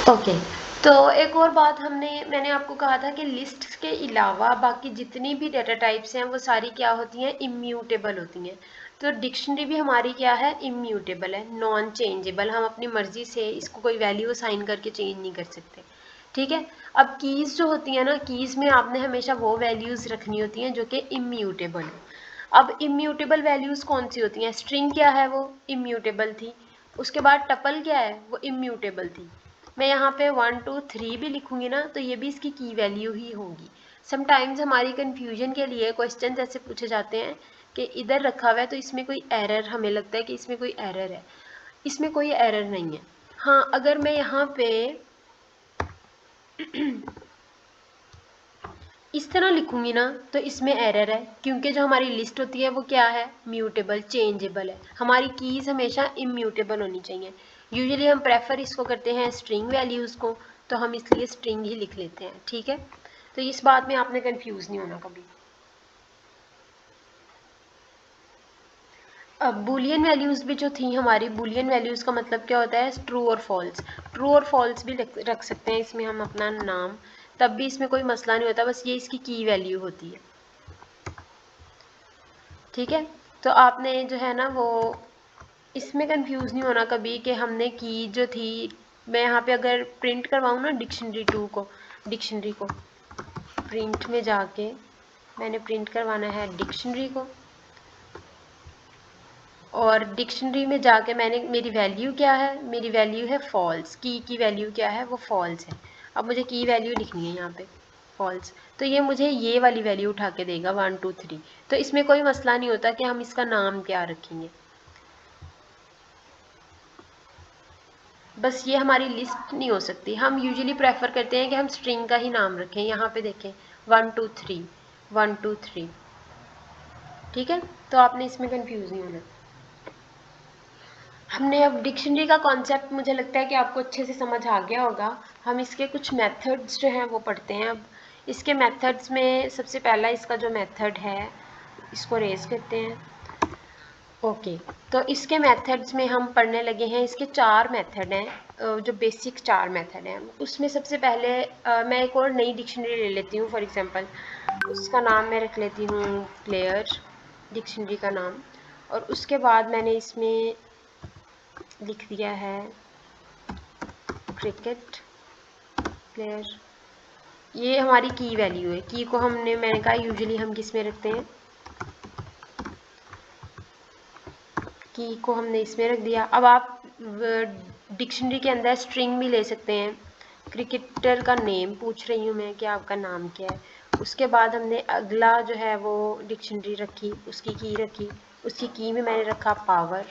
Okay तो एक और बात मैंने आपको कहा था कि लिस्ट के अलावा बाकी जितनी भी डेटा टाइप्स हैं वो सारी क्या होती हैं, इम्यूटेबल होती हैं। तो डिक्शनरी भी हमारी क्या है, इम्यूटेबल है, नॉन चेंजेबल। हम अपनी मर्जी से इसको कोई वैल्यू असाइन करके चेंज नहीं कर सकते, ठीक है। अब कीज़ जो होती हैं ना, कीज़ में आपने हमेशा वो वैल्यूज़ रखनी होती हैं जो कि इम्यूटेबल हो। अब इम्यूटेबल वैल्यूज़ कौन सी होती हैं, स्ट्रिंग क्या है वो इम्यूटेबल थी, उसके बाद टपल क्या है वो इम्यूटेबल थी। मैं यहाँ पे 1 2 3 भी लिखूंगी ना तो ये भी इसकी की वैल्यू ही होगी। समटाइम्स हमारी कन्फ्यूजन के लिए क्वेश्चन ऐसे पूछे जाते हैं कि इधर रखा हुआ है तो इसमें कोई एरर, हमें लगता है कि इसमें कोई एरर है, इसमें कोई एरर नहीं है। हाँ, अगर मैं यहाँ पे इस तरह लिखूंगी ना तो इसमें एरर है, क्योंकि जो हमारी लिस्ट होती है वो क्या है, म्यूटेबल, चेंजेबल है। हमारी कीज़ हमेशा इम्यूटेबल होनी चाहिए। यूजुअली हम प्रेफर इसको करते हैं स्ट्रिंग वैल्यूज़ को, तो हम इसलिए स्ट्रिंग ही लिख लेते हैं, ठीक है। तो इस बात में आपने कंफ्यूज नहीं होना कभी। अब बुलियन वैल्यूज़ भी जो थी हमारी, बुलियन वैल्यूज़ का मतलब क्या होता है, ट्रू और फॉल्स। ट्रू और फॉल्स भी रख सकते हैं इसमें हम अपना नाम, तब भी इसमें कोई मसला नहीं होता, बस ये इसकी की वैल्यू होती है, ठीक है। तो आपने जो है ना वो इसमें कंफ्यूज नहीं होना कभी कि हमने की जो थी, मैं यहाँ पे अगर प्रिंट करवाऊँ ना डिक्शनरी को प्रिंट में जाके मैंने प्रिंट करवाना है डिक्शनरी को, और डिक्शनरी में जाके मैंने, मेरी वैल्यू क्या है, मेरी वैल्यू है फॉल्स, की वैल्यू क्या है वो फॉल्स है। अब मुझे की वैल्यू लिखनी है यहाँ पे फॉल्स, तो ये मुझे ये वाली वैल्यू उठा के देगा 1 2 3। तो इसमें कोई मसला नहीं होता कि हम इसका नाम क्या रखेंगे, बस ये हमारी लिस्ट नहीं हो सकती। हम यूजुअली प्रेफर करते हैं कि हम स्ट्रिंग का ही नाम रखें। यहाँ पे देखें 1 2 3 1 2 3, ठीक है। तो आपने इसमें कंफ्यूज नहीं होना। हमने अब डिक्शनरी का कॉन्सेप्ट, मुझे लगता है कि आपको अच्छे से समझ आ गया होगा। हम इसके कुछ मेथड्स जो हैं वो पढ़ते हैं। अब इसके मेथड्स में सबसे पहला इसका जो मेथड है इसको रेज करते हैं। ओके, तो इसके मेथड्स में हम पढ़ने लगे हैं, इसके 4 मेथड हैं, जो बेसिक 4 मेथड हैं। उसमें सबसे पहले मैं एक और नई डिक्शनरी ले लेती हूँ, फॉर एग्जांपल उसका नाम मैं रख लेती हूँ प्लेयर, डिक्शनरी का नाम। और उसके बाद मैंने इसमें लिख दिया है क्रिकेट प्लेयर। ये हमारी की वैल्यू है। की को मैंने कहा यूजुअली हम किस में रखते हैं, की को हमने इसमें रख दिया। अब आप डिक्शनरी के अंदर स्ट्रिंग भी ले सकते हैं। क्रिकेटर का नेम पूछ रही हूँ मैं कि आपका नाम क्या है। उसके बाद हमने अगला जो है वो डिक्शनरी रखी, उसकी की रखी, उसकी की में मैंने रखा पावर,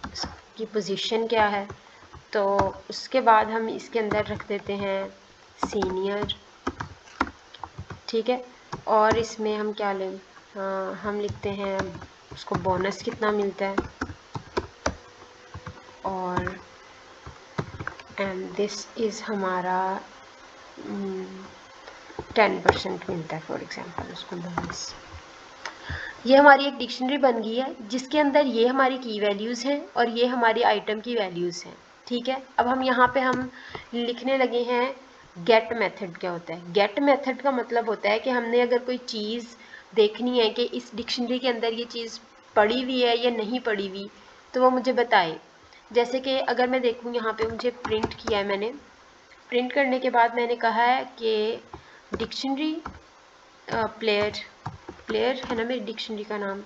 उसकी पोजीशन क्या है। तो उसके बाद हम इसके अंदर रख देते हैं सीनियर, ठीक है। और इसमें हम क्या लें, हम लिखते हैं उसको बोनस कितना मिलता है, और एंड दिस इज़ हमारा 10% मिलता है फॉर एग्जांपल उसको बोनस। ये हमारी एक डिक्शनरी बन गई है जिसके अंदर ये हमारी की वैल्यूज़ हैं और ये हमारी आइटम की वैल्यूज़ हैं, ठीक है। अब हम यहाँ पे हम लिखने लगे हैं गेट मेथड। क्या होता है गेट मेथड का मतलब होता है कि हमने अगर कोई चीज़ देखनी है कि इस डिक्शनरी के अंदर ये चीज़ पड़ी हुई है या नहीं पड़ी हुई, तो वो मुझे बताए। जैसे कि अगर मैं देखूँ यहाँ पे मुझे प्रिंट किया है, मैंने प्रिंट करने के बाद मैंने कहा है कि डिक्शनरी प्लेयर, प्लेयर है ना मेरी डिक्शनरी का नाम,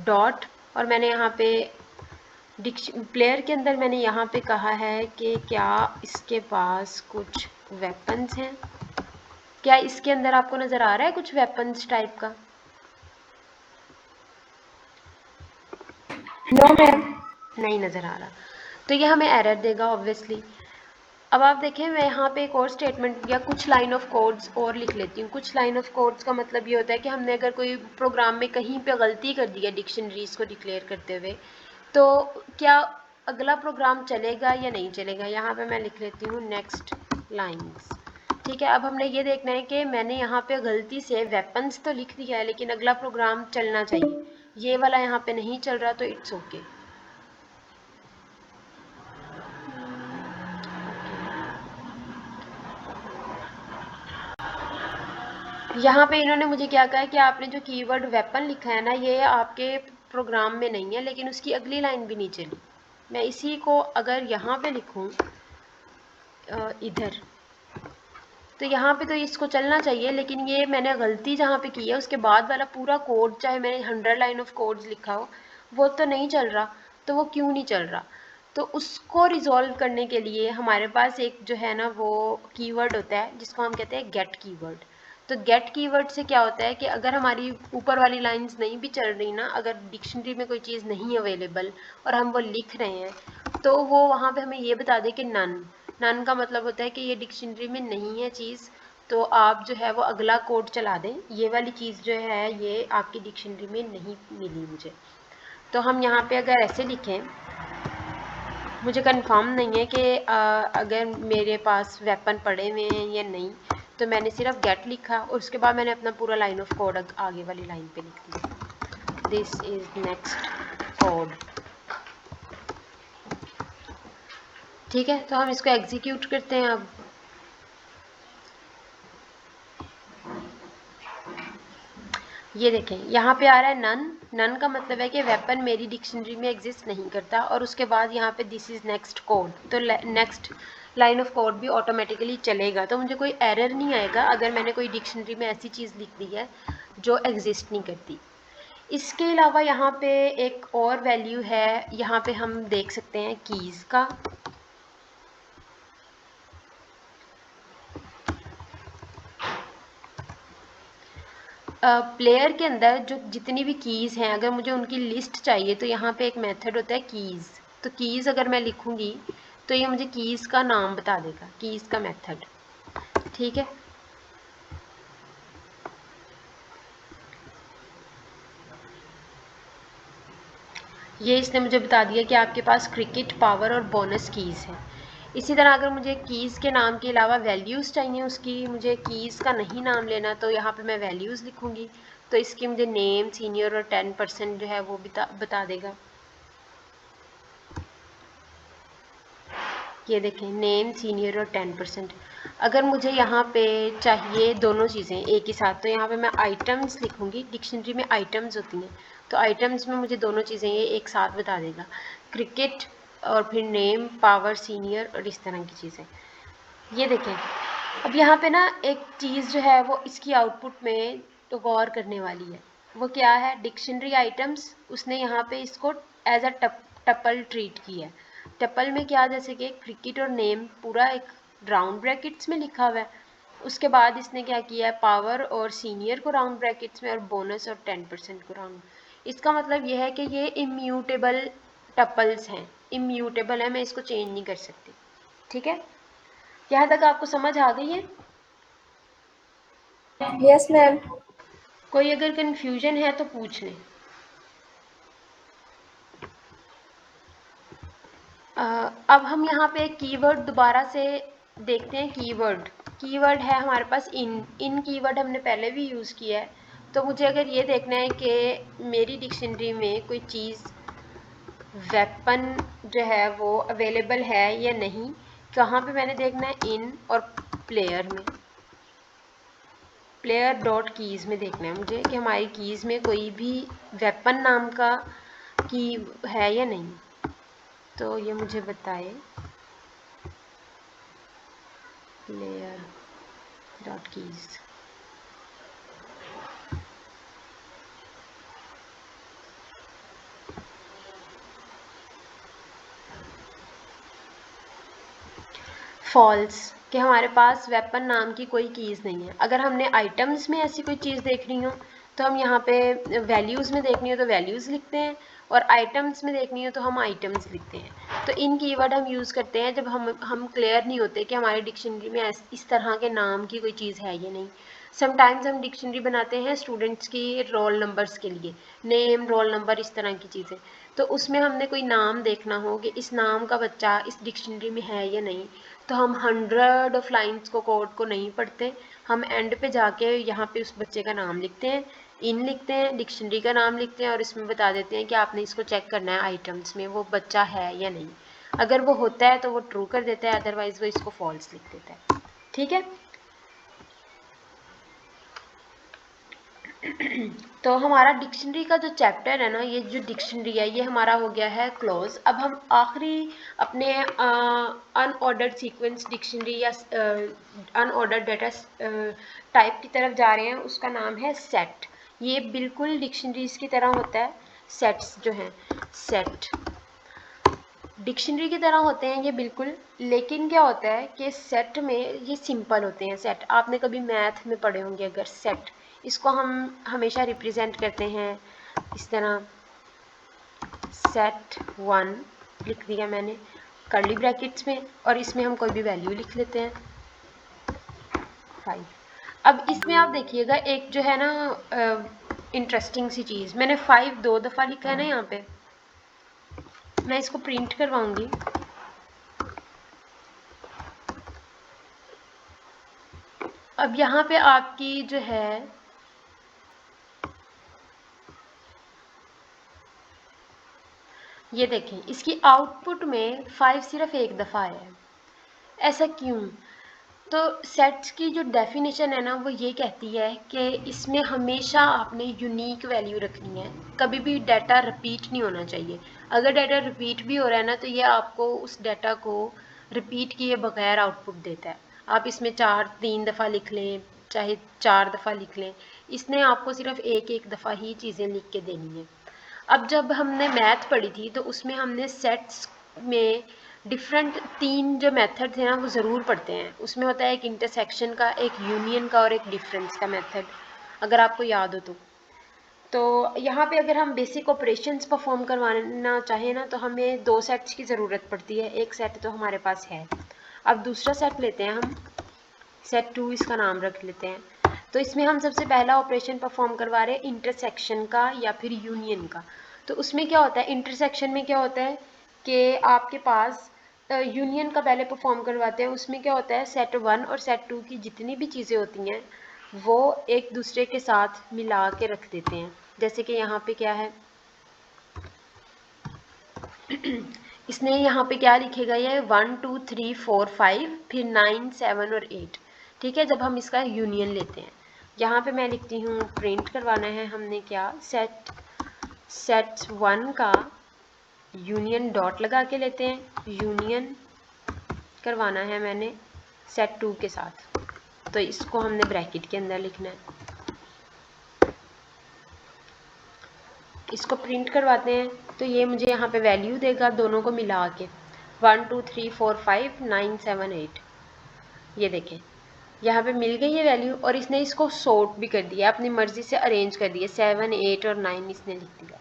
डॉट, और मैंने यहाँ पे प्लेयर के अंदर मैंने यहाँ पे कहा है कि क्या इसके पास कुछ वेपन्स हैं। क्या इसके अंदर आपको नज़र आ रहा है कुछ वेपन्स टाइप का? No ma'am. नहीं नज़र आ रहा, तो ये हमें एरर देगा ऑब्वियसली। अब आप देखें मैं यहाँ पे एक और स्टेटमेंट या कुछ लाइन ऑफ कोड्स और लिख लेती हूँ। कुछ लाइन ऑफ कोड्स का मतलब ये होता है कि हमने अगर कोई प्रोग्राम में कहीं पे गलती कर दी है डिक्शनरीज को डिक्लेयर करते हुए, तो क्या अगला प्रोग्राम चलेगा या नहीं चलेगा। यहाँ पे मैं लिख लेती हूँ नेक्स्ट लाइंस, ठीक है। अब हमने ये देखना है कि मैंने यहाँ पे गलती से वेपन्स तो लिख दिया है लेकिन अगला प्रोग्राम चलना चाहिए, ये वाला यहाँ पे नहीं चल रहा, तो इट्स ओके। यहाँ पे इन्होंने मुझे क्या कहा है कि आपने जो कीवर्ड वेपन लिखा है ना, ये आपके प्रोग्राम में नहीं है, लेकिन उसकी अगली लाइन भी नहीं चली। मैं इसी को अगर यहाँ पे लिखूँ इधर, तो यहाँ पे तो इसको चलना चाहिए, लेकिन ये मैंने गलती जहाँ पे की है उसके बाद वाला पूरा कोड, चाहे मैंने 100 लाइन ऑफ कोड्स लिखा हो, वो तो नहीं चल रहा। तो वो क्यों नहीं चल रहा? तो उसको रिजॉल्व करने के लिए हमारे पास एक जो है ना वो कीवर्ड होता है जिसको हम कहते हैं गेट कीवर्ड। तो गेट कीवर्ड से क्या होता है कि अगर हमारी ऊपर वाली लाइंस नहीं भी चल रही ना, अगर डिक्शनरी में कोई चीज़ नहीं अवेलेबल और हम वो लिख रहे हैं, तो वो वहाँ पे हमें ये बता दे कि नन। नन का मतलब होता है कि ये डिक्शनरी में नहीं है चीज़, तो आप जो है वो अगला कोड चला दें, ये वाली चीज़ जो है ये आपकी डिक्शनरी में नहीं मिली मुझे। तो हम यहाँ पे अगर ऐसे लिखें, मुझे कंफर्म नहीं है कि अगर मेरे पास वेपन पड़े हुए हैं या नहीं, तो मैंने सिर्फ गेट लिखा और उसके बाद मैंने अपना पूरा लाइन ऑफ कोड आगे वाली लाइन पे लिख दिया, दिस इज नेक्स्ट कोड। ठीक है, तो हम इसको एग्जीक्यूट करते हैं अब। ये देखें यहाँ पे आ रहा है नन। नन का मतलब है कि वेपन मेरी डिक्शनरी में एग्जिस्ट नहीं करता, और उसके बाद यहाँ पे दिस इज नेक्स्ट कोड, तो नेक्स्ट लाइन ऑफ कोड भी ऑटोमेटिकली चलेगा, तो मुझे कोई एरर नहीं आएगा अगर मैंने कोई डिक्शनरी में ऐसी चीज़ लिख दी है जो एग्जिस्ट नहीं करती। इसके अलावा यहाँ पे एक और वैल्यू है, यहाँ पे हम देख सकते हैं कीज़ का। प्लेयर के अंदर जो जितनी भी कीज़ हैं, अगर मुझे उनकी लिस्ट चाहिए तो यहाँ पे एक मेथड होता है कीज़। तो कीज़ अगर मैं लिखूँगी तो ये मुझे कीज़ का नाम बता देगा, कीज़ का मेथड। ठीक है, ये इसने मुझे बता दिया कि आपके पास क्रिकेट, पावर और बोनस कीज़ है। इसी तरह अगर मुझे कीज़ के नाम के अलावा वैल्यूज़ चाहिए उसकी, मुझे कीज़ का नहीं नाम लेना, तो यहाँ पे मैं वैल्यूज़ लिखूँगी, तो इसकी मुझे नेम, सीनियर और 10% जो है वो बता देगा। ये देखें, नेम, सीनियर और 10%। अगर मुझे यहाँ पे चाहिए दोनों चीज़ें एक ही साथ, तो यहाँ पे मैं आइटम्स लिखूँगी। डिक्शनरी में आइटम्स होती हैं, तो आइटम्स में मुझे दोनों चीज़ें ये एक साथ बता देगा, क्रिकेट और फिर नेम, पावर, सीनियर और इस तरह की चीज़ें। ये देखें, अब यहाँ पे ना एक चीज़ जो है वो इसकी आउटपुट में तो गौर करने वाली है। वो क्या है? डिक्शनरी आइटम्स, उसने यहाँ पे इसको एज अ टपल ट्रीट किया है। टपल में क्या, जैसे कि क्रिकेट और नेम पूरा एक राउंड ब्रैकेट्स में लिखा हुआ है, उसके बाद इसने क्या किया है, पावर और सीनियर को राउंड ब्रैकेट्स में और बोनस और 10% को राउंड। इसका मतलब यह है कि ये इम्यूटेबल टपल्स हैं, इम्यूटेबल है, मैं इसको चेंज नहीं कर सकती। ठीक है, यहाँ तक आपको समझ आ गई है? Yes ma'am. कोई अगर कंफ्यूजन है तो पूछ लें। अब हम यहाँ पे कीवर्ड दोबारा से देखते हैं। कीवर्ड है हमारे पास इन कीवर्ड हमने पहले भी यूज़ किया है। तो मुझे अगर ये देखना है कि मेरी डिक्शनरी में कोई चीज़ वेपन जो है वो अवेलेबल है या नहीं, कहाँ पे मैंने देखना है? इन और प्लेयर में, प्लेयर डॉट कीज़ में देखना है मुझे कि हमारी कीज़ में कोई भी वेपन नाम का की है या नहीं। तो ये मुझे बताए प्लेयर डॉट कीज़। फॉल्स, कि हमारे पास वेपन नाम की कोई कीज़ नहीं है। अगर हमने आइटम्स में ऐसी कोई चीज़ देखनी हो तो हम यहाँ पे वैल्यूज़ में देखनी हो तो वैल्यूज़ लिखते हैं, और आइटम्स में देखनी हो तो हम आइटम्स लिखते हैं। तो इन कीवर्ड हम यूज़ करते हैं जब हम क्लियर नहीं होते कि हमारी डिक्शनरी में इस तरह के नाम की कोई चीज़ है या नहीं। समटाइम्स हम डिक्शनरी बनाते हैं स्टूडेंट्स की रोल नंबर्स के लिए, नेम, रोल नंबर, इस तरह की चीज़ें। तो उसमें हमने कोई नाम देखना हो कि इस नाम का बच्चा इस डिक्शनरी में है या नहीं, तो हम 100 ऑफ लाइंस को कोड को नहीं पढ़ते, हम एंड पे जाके यहाँ पे उस बच्चे का नाम लिखते हैं, इन लिखते हैं, डिक्शनरी का नाम लिखते हैं और इसमें बता देते हैं कि आपने इसको चेक करना है आइटम्स में वो बच्चा है या नहीं। अगर वो होता है तो वो ट्रू कर देता है, अदरवाइज वो इसको फॉल्स लिख देता है। ठीक है, तो हमारा डिक्शनरी का जो चैप्टर है ना, ये जो डिक्शनरी है ये हमारा हो गया है क्लोज। अब हम आखिरी अपने अनऑर्डर्ड सीक्वेंस डिक्शनरी या अनऑर्डर्ड डाटा टाइप की तरफ जा रहे हैं, उसका नाम है सेट। ये बिल्कुल डिक्शनरीज की तरह होता है। सेट्स जो हैं, सेट डिक्शनरी की तरह होते हैं ये बिल्कुल, लेकिन क्या होता है कि सेट में ये सिंपल होते हैं। सेट आपने कभी मैथ में पढ़े होंगे अगर, सेट इसको हम हमेशा रिप्रेजेंट करते हैं इस तरह, सेट 1 लिख दिया मैंने कर्ली ब्रैकेट्स में, और इसमें हम कोई भी वैल्यू लिख लेते हैं 5। अब इसमें आप देखिएगा एक जो है ना इंटरेस्टिंग सी चीज़, मैंने 5 2 दफ़ा लिखा है ना यहाँ पे, मैं इसको प्रिंट करवाऊंगी। अब यहाँ पे आपकी जो है ये देखें, इसकी आउटपुट में 5 सिर्फ एक दफ़ा आया है। ऐसा क्यों? तो सेट्स की जो डेफिनेशन है ना वो ये कहती है कि इसमें हमेशा आपने यूनिक वैल्यू रखनी है, कभी भी डाटा रिपीट नहीं होना चाहिए। अगर डाटा रिपीट भी हो रहा है ना तो ये आपको उस डाटा को रिपीट किए बगैर आउटपुट देता है। आप इसमें 3 दफ़ा लिख लें, चाहे 4 दफ़ा लिख लें, इसने आपको सिर्फ एक दफ़ा ही चीज़ें लिख के देनी है। अब जब हमने मैथ पढ़ी थी तो उसमें हमने सेट्स में डिफरेंट 3 जो मेथड थे ना वो ज़रूर पढ़ते हैं। उसमें होता है एक इंटरसेक्शन का, एक यूनियन का और एक डिफरेंस का मेथड, अगर आपको याद हो तो यहाँ पे अगर हम बेसिक ऑपरेशंस परफॉर्म करवाना चाहें ना तो हमें 2 सेट्स की ज़रूरत पड़ती है। एक सेट तो हमारे पास है, अब दूसरा सेट लेते हैं हम, सेट 2 इसका नाम रख लेते हैं। तो इसमें हम सबसे पहला ऑपरेशन परफॉर्म करवा रहे हैं इंटरसेक्शन का या फिर यूनियन का। तो उसमें क्या होता है, इंटरसेक्शन में क्या होता है कि आपके पास यूनियन का पहले परफॉर्म करवाते हैं। उसमें क्या होता है, सेट 1 और सेट 2 की जितनी भी चीज़ें होती हैं वो एक दूसरे के साथ मिला के रख देते हैं। जैसे कि यहाँ पे क्या है इसने यहाँ पे क्या लिखेगा, ये 1 2 3 4 5 फिर 9 7 और 8। ठीक है, जब हम इसका यूनियन लेते हैं, यहाँ पे मैं लिखती हूँ, प्रिंट करवाना है हमने क्या, सेट 1 का यूनियन डॉट लगा के लेते हैं, यूनियन करवाना है मैंने सेट 2 के साथ, तो इसको हमने ब्रैकेट के अंदर लिखना है। इसको प्रिंट करवाते हैं तो ये मुझे यहाँ पे वैल्यू देगा दोनों को मिला के, 1 2 3 4 5 9 7 8। ये देखें यहाँ पे मिल गई है वैल्यू, और इसने इसको सॉर्ट भी कर दिया, अपनी मर्जी से अरेंज कर दिया, 7 8 और 9 इसने लिख दिया।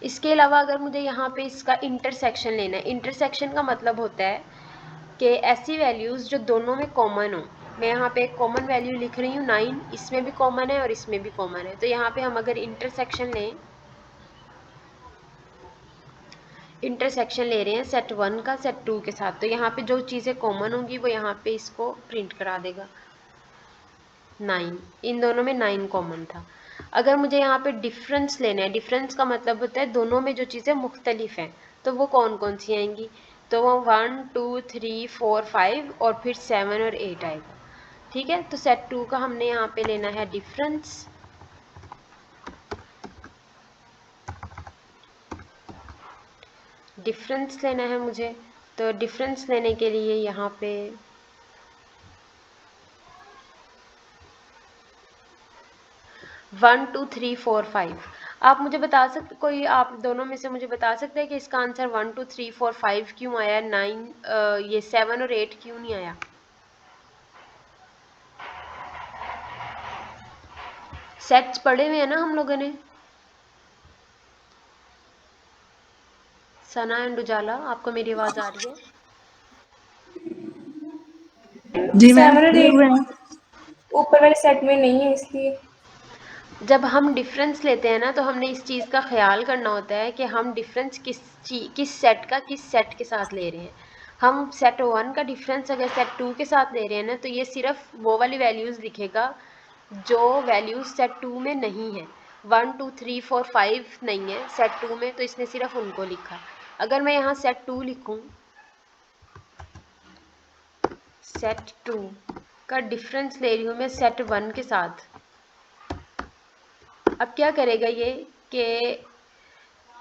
इसके अलावा अगर मुझे यहाँ पे इसका इंटरसेक्शन लेना है, इंटरसेक्शन का मतलब होता है कि ऐसी वैल्यूज़ जो दोनों में कॉमन हो। मैं यहाँ पे एक कॉमन वैल्यू लिख रही हूँ 9, इसमें भी कॉमन है और इसमें भी कॉमन है। तो यहाँ पे हम अगर इंटरसेक्शन ले रहे हैं सेट 1 का सेट 2 के साथ, तो यहाँ पे जो चीज़ें कॉमन होंगी वो यहाँ पे इसको प्रिंट करा देगा 9, इन दोनों में 9 कॉमन था। अगर मुझे यहाँ पे डिफरेंस लेना है, डिफरेंस का मतलब होता है दोनों में जो चीज़ें मुख्तलिफ हैं, तो वो कौन कौन सी आएंगी, तो वो 1 2 3 4 5 और फिर 7 और 8 आएगा। ठीक है, तो सेट 2 का हमने यहाँ पे लेना है डिफरेंस, लेना है मुझे। तो डिफरेंस लेने के लिए यहाँ पे 1 2 3 4 5, आप मुझे बता सकते, कोई आप दोनों में से मुझे बता सकते हैं कि इसका आंसर 1 2 3 4 5 क्यों आया, 9 ये 7 और 8 क्यों नहीं आया? सेट्स पढ़े हुए हैं ना हम लोगों ने, सना एंड उजाला, आपको मेरी आवाज़ आ रही है? जी मैम, 7 और किए 8 हुए हैं। ऊपर वाले सेट में नहीं है, इसलिए जब हम डिफरेंस लेते हैं ना तो हमने इस चीज़ का ख्याल करना होता है कि हम डिफरेंस किस सेट का किस सेट के साथ ले रहे हैं। हम सेट 1 का डिफरेंस अगर सेट 2 के साथ ले रहे हैं ना तो ये सिर्फ वो वाली वैल्यूज़ लिखेगा जो वैल्यूज़ सेट 2 में नहीं है। 1 2 3 4 5 नहीं है सेट 2 में, तो इसने सिर्फ उनको लिखा। अगर मैं यहाँ सेट 2 लिखूँ, सेट 2 का डिफरेंस ले रही हूँ मैं सेट 1 के साथ, अब क्या करेगा ये कि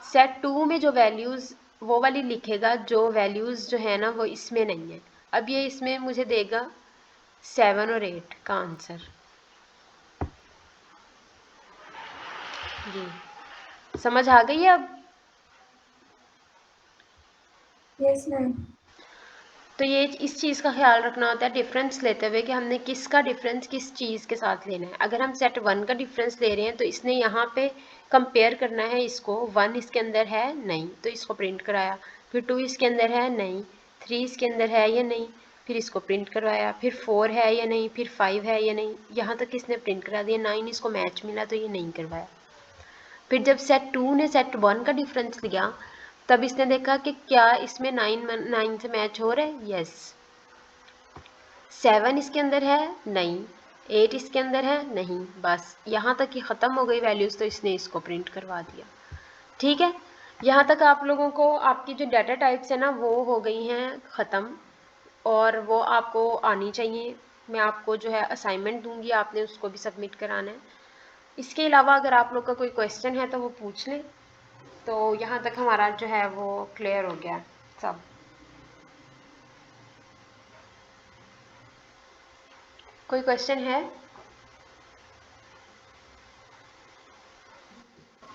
सेट 2 में जो वैल्यूज़ वो वाली लिखेगा जो वैल्यूज़ जो है ना वो इसमें नहीं है। अब ये इसमें मुझे देगा 7 और 8 का आंसर। जी समझ आ गई है अब? Yes ma'am. तो ये इस चीज़ का ख्याल रखना होता है डिफरेंस लेते हुए कि हमने किसका डिफरेंस किस चीज़ के साथ लेना है। अगर हम सेट 1 का डिफरेंस ले रहे हैं तो इसने यहाँ पे कंपेयर करना है इसको, 1 इसके अंदर है नहीं तो इसको प्रिंट कराया, फिर 2 इसके अंदर है नहीं, 3 इसके अंदर है या नहीं, फिर इसको प्रिंट करवाया, फिर 4 है या नहीं, फिर 5 है या नहीं, यहाँ तक इसने प्रिंट करा दिया। 9 इसको मैच मिला तो ये नहीं करवाया। फिर जब सेट 2 ने सेट 1 का डिफरेंस लिया तब इसने देखा कि क्या इसमें 9 से मैच हो रहा है, यस। 7 इसके अंदर है नहीं, 8 इसके अंदर है नहीं, बस यहाँ तक ही ख़त्म हो गई वैल्यूज़ तो इसने इसको प्रिंट करवा दिया। ठीक है, यहाँ तक आप लोगों को आपकी जो डाटा टाइप्स है ना वो हो गई हैं ख़त्म और वो आपको आनी चाहिए। मैं आपको जो है असाइनमेंट दूंगी, आपने उसको भी सबमिट कराना है। इसके अलावा अगर आप लोग का कोई क्वेश्चन है तो वो पूछ लें। तो यहाँ तक हमारा जो है वो क्लियर हो गया सब। कोई क्वेश्चन है?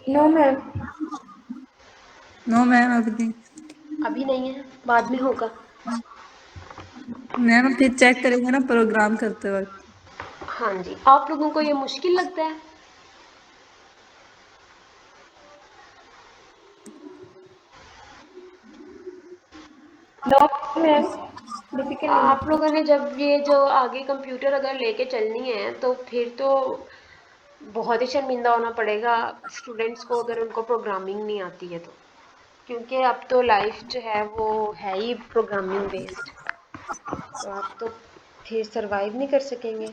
No ma'am. नो मैम अभी नहीं। अभी नहीं है, बाद में होगा। मैम फिर चेक करेंगे ना प्रोग्राम करते वक्त। हाँ जी, आप लोगों को ये मुश्किल लगता है? नो मैम, डिफिकल्ट नहीं आप है। लोगों ने जब ये जो आगे कंप्यूटर अगर लेके चलनी है तो फिर तो बहुत ही शर्मिंदा होना पड़ेगा स्टूडेंट्स को अगर उनको प्रोग्रामिंग नहीं आती है तो, क्योंकि अब तो लाइफ जो है वो है ही प्रोग्रामिंग बेस्ड, तो आप तो फिर सरवाइव नहीं कर सकेंगे।